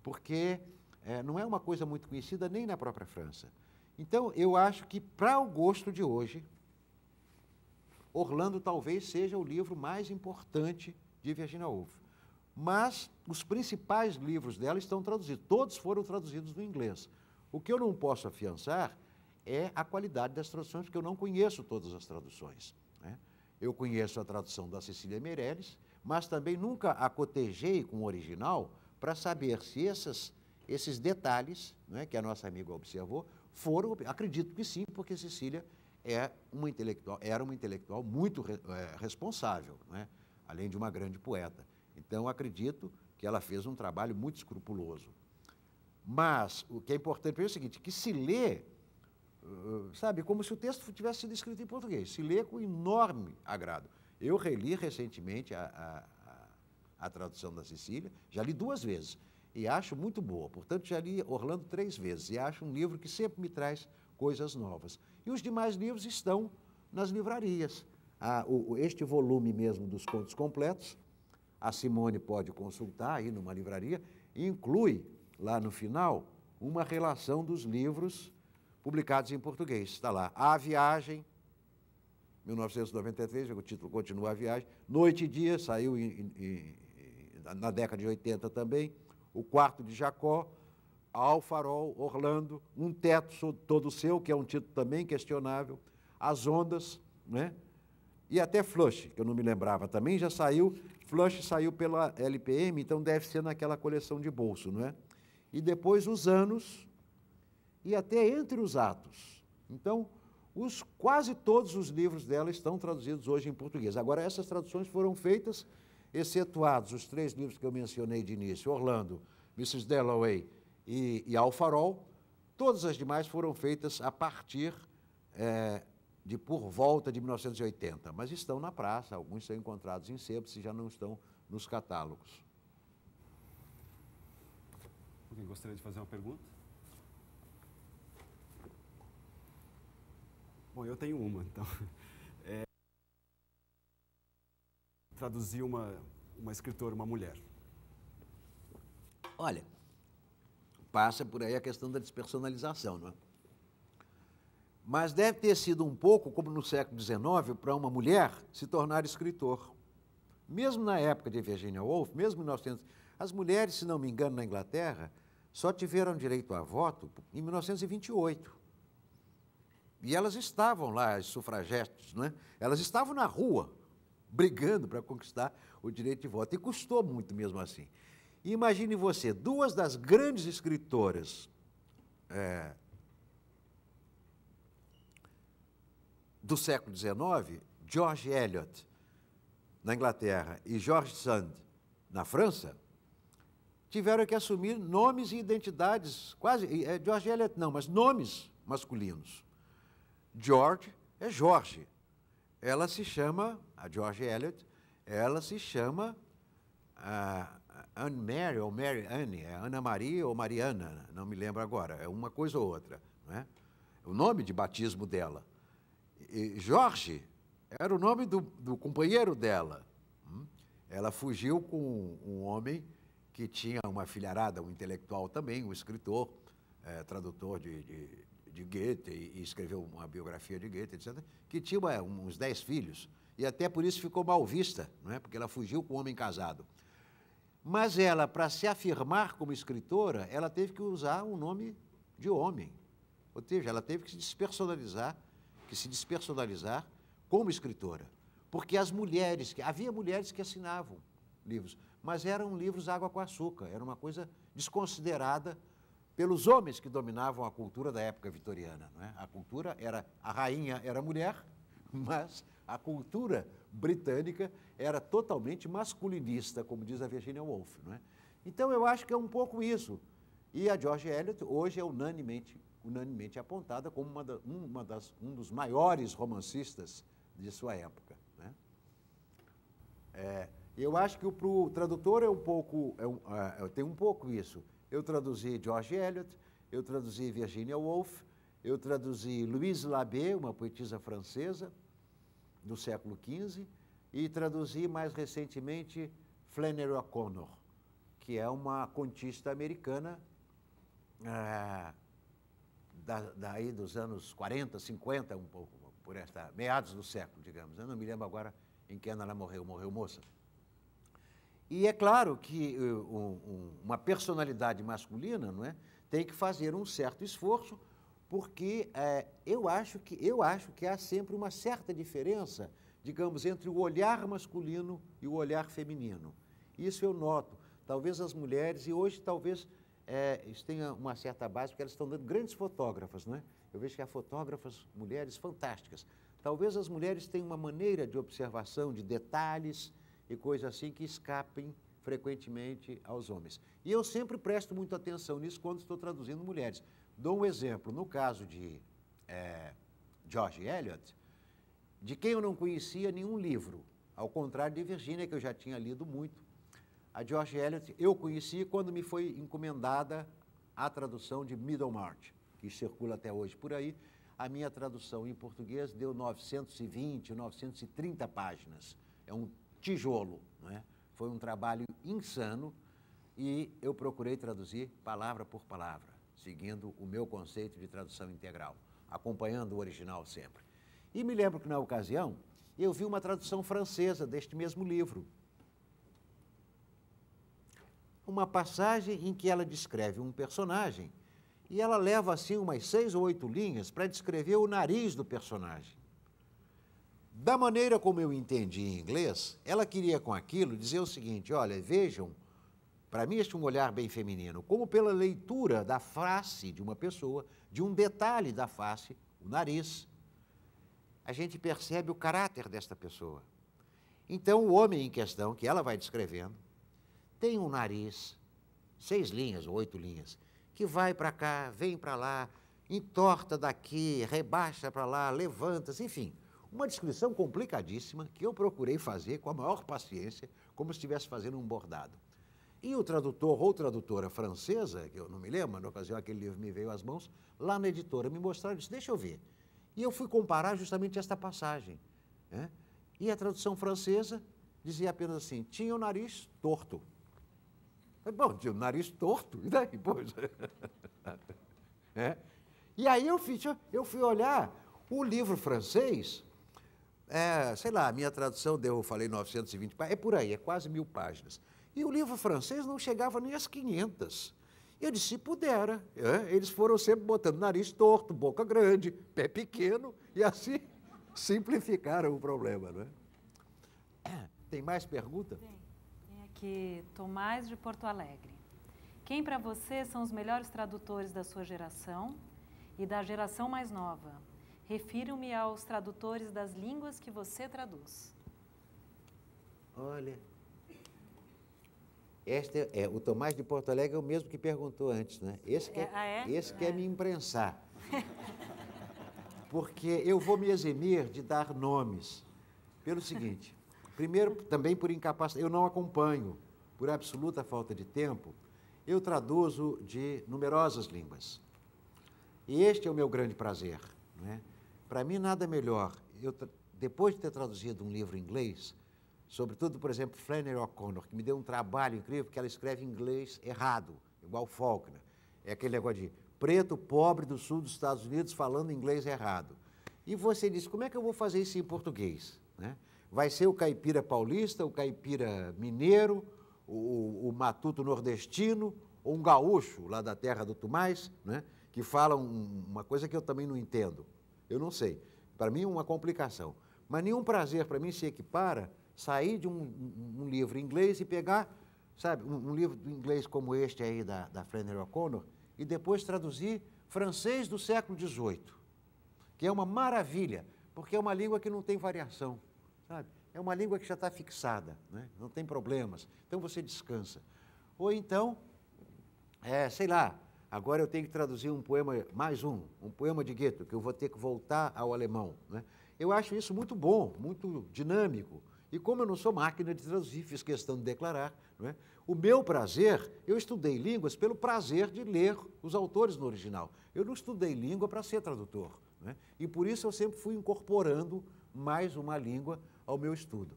porque não é uma coisa muito conhecida nem na própria França. Então, eu acho que, para o gosto de hoje, Orlando talvez seja o livro mais importante de Virginia Woolf. Mas os principais livros dela estão traduzidos, todos foram traduzidos do inglês. O que eu não posso afiançar é a qualidade das traduções, porque eu não conheço todas as traduções, né? Eu conheço a tradução da Cecília Meirelles, mas também nunca a cotejei com o original para saber se esses detalhes, né, que a nossa amiga observou, foram, acredito que sim, porque Cecília era uma intelectual muito responsável, né, além de uma grande poeta. Então, acredito que ela fez um trabalho muito escrupuloso. Mas o que é importante é o seguinte, que se lê, sabe, como se o texto tivesse sido escrito em português, se lê com enorme agrado. Eu reli recentemente a tradução da Cecília, já li 2 vezes, e acho muito boa. Portanto, já li Orlando 3 vezes, e acho um livro que sempre me traz coisas novas. E os demais livros estão nas livrarias. Este volume mesmo dos contos completos, a Simone pode consultar aí numa livraria, e inclui, lá no final, uma relação dos livros publicados em português. Está lá, A Viagem, 1993, o título continua A Viagem, Noite e Dia, saiu na década de 80 também, O Quarto de Jacó, Ao Farol, Orlando, Um Teto Todo Seu, que é um título também questionável, As Ondas, né? E até Flush, que eu não me lembrava também, já saiu. Flush saiu pela LPM, então deve ser naquela coleção de bolso, não é? E depois Os Anos, e até Entre os Atos. Então, quase todos os livros dela estão traduzidos hoje em português. Agora, essas traduções foram feitas, excetuados os 3 livros que eu mencionei de início, Orlando, Mrs. Dalloway e Ao Farol, todas as demais foram feitas a partir de por volta de 1980, mas estão na praça, alguns são encontrados em sebos e já não estão nos catálogos. Alguém gostaria de fazer uma pergunta? Bom, eu tenho uma, então. Traduzir uma escritora, uma mulher. Olha, passa por aí a questão da despersonalização, não é? Mas deve ter sido um pouco como no século XIX para uma mulher se tornar escritor. Mesmo na época de Virginia Woolf, mesmo em 1900, as mulheres, se não me engano, na Inglaterra, só tiveram direito a voto em 1928. E elas estavam lá, as sufragetes, não é? Elas estavam na rua, brigando para conquistar o direito de voto. E custou muito mesmo assim. E imagine você, 2 das grandes escritoras do século XIX, George Eliot, na Inglaterra, e George Sand, na França, tiveram que assumir nomes e identidades, George Eliot não, mas nomes masculinos. George é Jorge. Ela se chama, a George Eliot, ela se chama Anne Mary, ou Mary Anne, Ana Maria ou Mariana, não me lembro agora, é uma coisa ou outra, não é? O nome de batismo dela. E Jorge era o nome do companheiro dela. Ela fugiu com um homem que tinha uma filharada, um intelectual também, um escritor, tradutor de Goethe, e escreveu uma biografia de Goethe, etc., que tinha uns 10 filhos, e até por isso ficou mal vista, não é? Porque ela fugiu com um homem casado. Mas ela, para se afirmar como escritora, ela teve que usar um nome de homem. Ou seja, ela teve que se despersonalizar como escritora. Porque havia mulheres que assinavam livros, mas eram livros água com açúcar, era uma coisa desconsiderada pelos homens que dominavam a cultura da época vitoriana, não é? A rainha era mulher, mas a cultura britânica era totalmente masculinista, como diz a Virginia Woolf, não é? Então, eu acho que é um pouco isso. E a George Eliot hoje é unanimemente apontada como um dos maiores romancistas de sua época, né? Eu acho que para o tradutor tem um pouco isso. Eu traduzi George Eliot, eu traduzi Virginia Woolf, eu traduzi Louise Labé, uma poetisa francesa do século XV, e traduzi mais recentemente Flannery O'Connor, que é uma contista americana daí dos anos 40, 50, um pouco, por meados do século, digamos. Eu não me lembro agora em que ano ela morreu moça. E é claro que uma personalidade masculina, não é, tem que fazer um certo esforço, porque eu acho que há sempre uma certa diferença, digamos, entre o olhar masculino e o olhar feminino. Isso eu noto. Talvez as mulheres, e hoje talvez isso tenha uma certa base, porque elas estão dando grandes fotógrafas, não é? Eu vejo que há fotógrafas, mulheres fantásticas. Talvez as mulheres tenham uma maneira de observação, de detalhes e coisas assim que escapem frequentemente aos homens. E eu sempre presto muita atenção nisso quando estou traduzindo mulheres. Dou um exemplo, no caso de George Eliot, de quem eu não conhecia nenhum livro, ao contrário de Virginia, que eu já tinha lido muito. A George Eliot eu conheci quando me foi encomendada a tradução de Middlemarch, que circula até hoje por aí. A minha tradução em português deu 920, 930 páginas. É um tijolo, não é? Foi um trabalho insano e eu procurei traduzir palavra por palavra, seguindo o meu conceito de tradução integral, acompanhando o original sempre. E me lembro que, na ocasião, eu vi uma tradução francesa deste mesmo livro. Uma passagem em que ela descreve um personagem e ela leva, assim, umas 6 ou 8 linhas para descrever o nariz do personagem. Da maneira como eu entendi em inglês, ela queria com aquilo dizer o seguinte: olha, vejam, para mim este é um olhar bem feminino, como pela leitura da face de uma pessoa, de um detalhe da face, o nariz, a gente percebe o caráter desta pessoa. Então, o homem em questão, que ela vai descrevendo, tem um nariz, 6 linhas ou 8 linhas, que vai para cá, vem para lá, entorta daqui, rebaixa para lá, levanta-se, enfim. Uma descrição complicadíssima que eu procurei fazer com a maior paciência, como se estivesse fazendo um bordado. E o tradutor ou tradutora francesa, que eu não me lembro, na ocasião aquele livro me veio às mãos, lá na editora me mostraram e disse: deixa eu ver. E eu fui comparar justamente esta passagem, né? E a tradução francesa dizia apenas assim: tinha o nariz torto. Bom, tinha o nariz torto, e daí, pois? E aí eu fui olhar o livro francês, sei lá, a minha tradução deu, eu falei 920 páginas, é por aí, é quase 1000 páginas. E o livro francês não chegava nem às 500. Eu disse: se pudera. Eles foram sempre botando nariz torto, boca grande, pé pequeno, e assim simplificaram o problema, não é? Tem mais pergunta? Tem aqui Tomás de Porto Alegre. Quem para você são os melhores tradutores da sua geração e da geração mais nova? Refiro-me aos tradutores das línguas que você traduz. Olha, o Tomás de Porto Alegre é o mesmo que perguntou antes, né? Esse quer me imprensar. Porque eu vou me eximir de dar nomes. Pelo seguinte, primeiro, também por incapacidade, eu não acompanho, por absoluta falta de tempo, eu traduzo de numerosas línguas. E este é o meu grande prazer, né? Para mim, nada melhor. Depois de ter traduzido um livro em inglês, sobretudo, por exemplo, Flannery O'Connor, que me deu um trabalho incrível, porque ela escreve inglês errado, igual Faulkner. É aquele negócio de preto, pobre do sul dos Estados Unidos falando inglês errado. E você diz: como é que eu vou fazer isso em português, né? Vai ser o caipira paulista, o caipira mineiro, o matuto nordestino, ou um gaúcho lá da terra do Tumás, né? Que fala uma coisa que eu também não entendo. Eu não sei. Para mim é uma complicação. Mas nenhum prazer para mim se equipara sair de um livro em inglês e pegar, sabe, um livro em inglês como este aí da Flannery O'Connor e depois traduzir francês do século XVIII, que é uma maravilha, porque é uma língua que não tem variação, sabe? É uma língua que já está fixada, né? Não tem problemas, então você descansa. Ou então, sei lá, agora eu tenho que traduzir um poema, um poema de Goethe, que eu vou ter que voltar ao alemão, né? Eu acho isso muito bom, muito dinâmico. E como eu não sou máquina de traduzir, fiz questão de declarar, não é? O meu prazer, eu estudei línguas pelo prazer de ler os autores no original. Eu não estudei língua para ser tradutor, não é? E por isso eu sempre fui incorporando mais uma língua ao meu estudo.